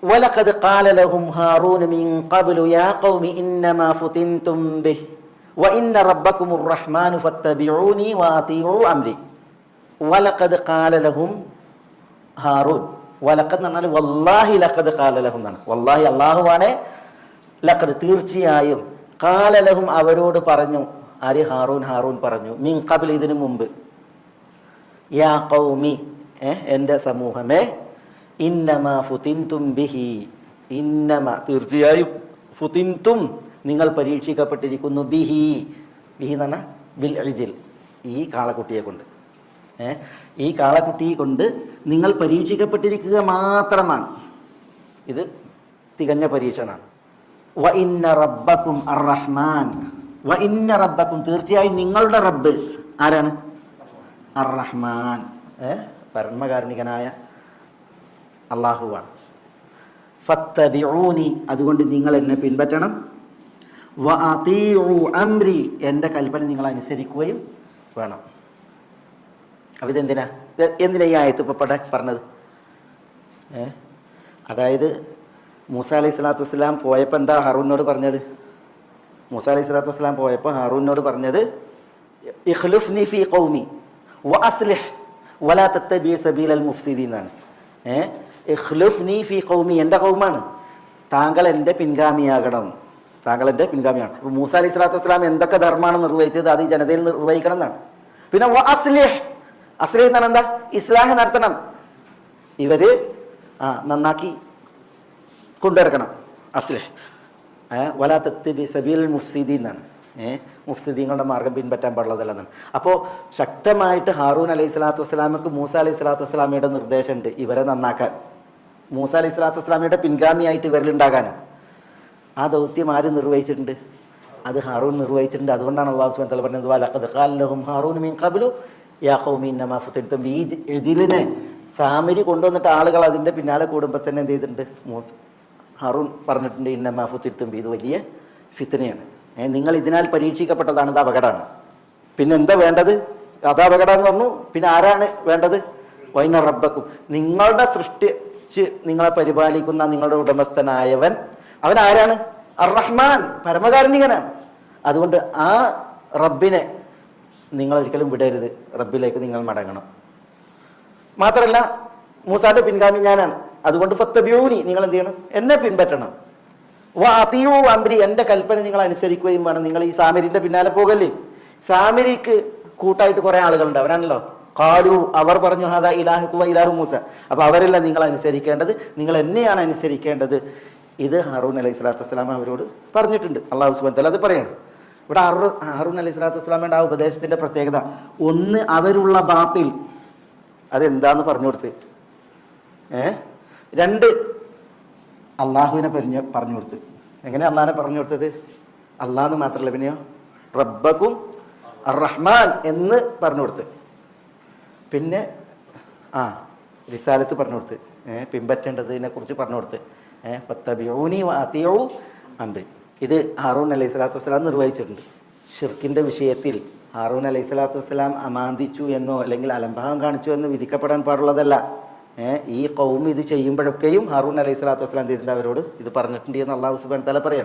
വലഖദ് ഖാല ലഹും ഹാറൂൻ മിൻ ഖബ്ലു യാ ഖൗമി ഇന്നമാ ഫുതിൻതും ബിഹി വഇന്ന റബ്ബകുമുർ റഹ്മാനു ഫത്തബിഊനി വഅതീഉ അംരി. വലഖദ് ഖാല ലഹും ഹാറൂൻ. വലഖദ് എന്ന് പറഞ്ഞാൽ വല്ലാഹി ലഖദ് ഖാല ലഹും എന്നാണ്. വല്ലാഹി അല്ലാഹുവാണ്, ലഖദ് തീർച്ചയായും, ഖാല ലഹും അവരോട് പറഞ്ഞു. ആര്? ഹാറൂൻ പറഞ്ഞു. മിൻ ഖബ്ൽ ഇതിനു മുമ്പ്. യാ ഖൗമി എൻ്റെ സമൂഹമേ, ഇന്നമാ ഫുതിൻതും ബിഹി, ഇന്നമാ തീർച്ചയായും, ഫുതിൻതും നിങ്ങൾ പരീക്ഷിക്കപ്പെട്ടിരിക്കുന്നു, ബിഹി ബിഹി എന്ന് പറഞ്ഞാൽ ബിൽ ഇജ്ൽ, ഈ കാളക്കുട്ടിയെ കൊണ്ട്. ഈ കാളക്കുട്ടിയെ കൊണ്ട് നിങ്ങൾ പരീക്ഷിക്കപ്പെട്ടിരിക്കുക മാത്രമാണ്. ഇത് തികഞ്ഞ പരീക്ഷണമാണ്. വ ഇന്ന റബ്ബക്കും അർ റഹ്മാൻ, വ ഇന്ന റബ്ബക്കും തീർച്ചയായും നിങ്ങളുടെ റബ്ബ് ആരാണ്? അർ റഹ്മാൻ, പരമകാരുണികനായ അള്ളാഹുവാണ്. ഫത്തബിഊനി അതുകൊണ്ട് നിങ്ങൾ എന്നെ പിൻപറ്റണം. വ അതീഉ അംരി എൻ്റെ കൽപ്പന നിങ്ങൾ അനുസരിക്കുകയും വേണം. അപ്പോൾ എന്തിനാ ഈ ആയത്ത് ഇപ്പോൾ പറഞ്ഞത്? അതായത് മൂസ അലൈഹി സ്വലാത്തു വസ്സലാം പോയപ്പോൾ എന്താ ഹാറൂനോട് പറഞ്ഞത്? മൂസ അലൈഹി സ്വലാത്തു വസ്സലാം പോയപ്പോൾ ഹാറൂനോട് പറഞ്ഞത് ഇഖ്ലുഫ്നി ഫീ ഖൗമി വ അസ്ലിഹ് വലാ തത്തബി സബീലൽ മുഫ്സിദീൻ എന്നാണ്. ഇഖ്ലുഫ്നി ഫീ ഖൗമി, എൻ്റെ കൗമാണ്, താങ്കൾ എൻ്റെ പിൻഗാമിയാകണം, താങ്കൾ എൻ്റെ പിൻഗാമിയാണ്. അപ്പോൾ മൂസ അലൈഹി സ്വലാത്തു വസ്സലാം എന്തൊക്കെ ധർമ്മമാണ് നിർവഹിച്ചത് അത് ഈ ജനതയിൽ നിർവഹിക്കണം എന്നാണ്. പിന്നെ വ അസ്ലിഹ്, അസ്ലിഹ് എന്നാണ് എന്താ? ഇസ്ലാഹ് നടത്തണം, ഇവർ നന്നാക്കി കൊണ്ടുവരക്കണം. അസ്ലിഹ് വലാ തത്തബി സബീലൽ മുഫ്സിദീൻ എന്നാണ്. മുഫ്സിദീങ്ങളുടെ മാർഗം പിൻപറ്റാൻ പാടുള്ളതല്ലെന്നാണ്. അപ്പോൾ ശക്തമായിട്ട് ഹാറൂൻ അലൈഹി സ്വലാത്തു വസ്സലാമക്ക് മൂസ അലൈഹി സ്വലാത്തു വസ്സലാമയുടെ നിർദ്ദേശമുണ്ട് ഇവരെ നന്നാക്കാൻ, മൂസ അലൈഹി സ്വലാത്തു വസ്സലാമയുടെ പിൻഗാമിയായിട്ട് ഇവരിലുണ്ടാകാനും. ആ ദൗത്യം ആര് നിർവഹിച്ചിട്ടുണ്ട്? അത് ഹാറൂൻ നിർവഹിച്ചിട്ടുണ്ട്. അതുകൊണ്ടാണ് അല്ലാഹു സുബ്ഹാനഹു വ തആല പറഞ്ഞത് വലഖദ് ഖാല ലഹും ഹാറൂൻ മിൻ ഖബ്ലു യാ ഖൗമി ഇന്നമാ ഫുതിൻതും ബി. ഇജ്ലിനെ സാമരി കൊണ്ടുവന്നിട്ട് ആളുകൾ അതിൻ്റെ പിന്നാലെ കൂടുമ്പോൾ തന്നെ എന്ത് ചെയ്തിട്ടുണ്ട്? ഹാറൂൻ പറഞ്ഞിട്ടുണ്ട് ഇന്നമാ ഫുതിൻതും ബി, ഇത് വലിയ ഫിത്നയാണ്, നിങ്ങൾ ഇതിനാൽ പരീക്ഷിക്കപ്പെട്ടതാണ്, ഇത് അപകടമാണ്. പിന്നെ എന്താ വേണ്ടത്? അത് അപകടമെന്ന് പറഞ്ഞു. പിന്നെ ആരാണ് വേണ്ടത്? വൈന റബ്ബക്കും, നിങ്ങളുടെ സൃഷ്ടിച്ച് നിങ്ങളെ പരിപാലിക്കുന്ന നിങ്ങളുടെ ഉടമസ്ഥനായവൻ, അവൻ ആരാണ്? അർ റഹ്മാൻ, പരമകാരുണികനാണ്. അതുകൊണ്ട് ആ റബ്ബിനെ നിങ്ങൾ ഒരിക്കലും വിടരുത്, റബ്ബിലേക്ക് നിങ്ങൾ മടങ്ങണം. മാത്രമല്ല മൂസാന്റെ പിൻഗാമി ഞാനാണ്, അതുകൊണ്ട് ഫത്തബിഊനി നിങ്ങൾ എന്ത് ചെയ്യണം? എന്നെ പിൻപറ്റണം. വ അതീഉ അംരി എൻ്റെ കൽപ്പന നിങ്ങൾ അനുസരിക്കുകയും വേണം. നിങ്ങൾ ഈ സാമരിന്റെ പിന്നാലെ പോകല്ലേ. സാമരിക്ക് കൂട്ടായിട്ട് കുറെ ആളുകളുണ്ട്, അവരാണല്ലോ ഖാലു, അവർ പറഞ്ഞു ഹാദാ ഇലാഹുക്കും വ ഇലാഹു മൂസ. അപ്പോൾ അവരെല്ലാം നിങ്ങൾ അനുസരിക്കേണ്ടത്, നിങ്ങൾ എന്നെയാണ് അനുസരിക്കേണ്ടത്. ഇത് ഹാറൂൻ അലൈഹി സ്വലാത്തു വസ്സലാം അവരോട് പറഞ്ഞിട്ടുണ്ട്. അല്ലാഹു സുബ്ഹാനഹു വ തആല അത് പറയണം. ഇവിടെ ഹാറൂൻ അലൈഹി സ്വലാത്തു വസ്സലാമയുടെ ആ ഉപദേശത്തിന്റെ പ്രത്യേകത, ഒന്ന് അവരുള്ള ബാത്തിൽ അതെന്താന്ന് പറഞ്ഞു കൊടുത്ത്, രണ്ട് അള്ളാഹുവിനെ പറഞ്ഞു കൊടുത്ത്. എങ്ങനെ അള്ളാഹിനെ പറഞ്ഞു കൊടുത്തത്? അള്ളാഹ് മാത്രമല്ല, പിന്നെയോ റബ്ബക്കും അർ റഹ്മാൻ എന്ന് പറഞ്ഞു കൊടുത്ത്. പിന്നെ റിസാലത്ത് പറഞ്ഞു കൊടുത്ത്, പിൻപറ്റേണ്ടതിനെ കുറിച്ച് പറഞ്ഞു കൊടുത്ത്. ഫത്തബിഊനി വ അതീഉ അംരി. ഇത് ഹാറൂൻ അലൈഹി സ്വലാത്തു വസ്സലാം നിർവഹിച്ചിട്ടുണ്ട്. ഷിർക്കിൻ്റെ വിഷയത്തിൽ ഹാറൂൻ അലൈഹി സ്വലാത്തു വസ്സലാം അമാന്തിച്ചു എന്നോ അല്ലെങ്കിൽ അലംഭാവം കാണിച്ചു എന്നോ വിധിക്കപ്പെടാൻ പാടുള്ളതല്ല. ഈ ഖൗം ഇത് ചെയ്യുമ്പോഴൊക്കെയും ഹാറൂൻ അലൈഹി സ്വലാത്തു വസ്സലാം ചെയ്തിട്ടുണ്ട്, അവരോട് ഇത് പറഞ്ഞിട്ടുണ്ട് എന്ന് അല്ലാഹു സുബ്ഹാനഹു വ തആല പറയാം.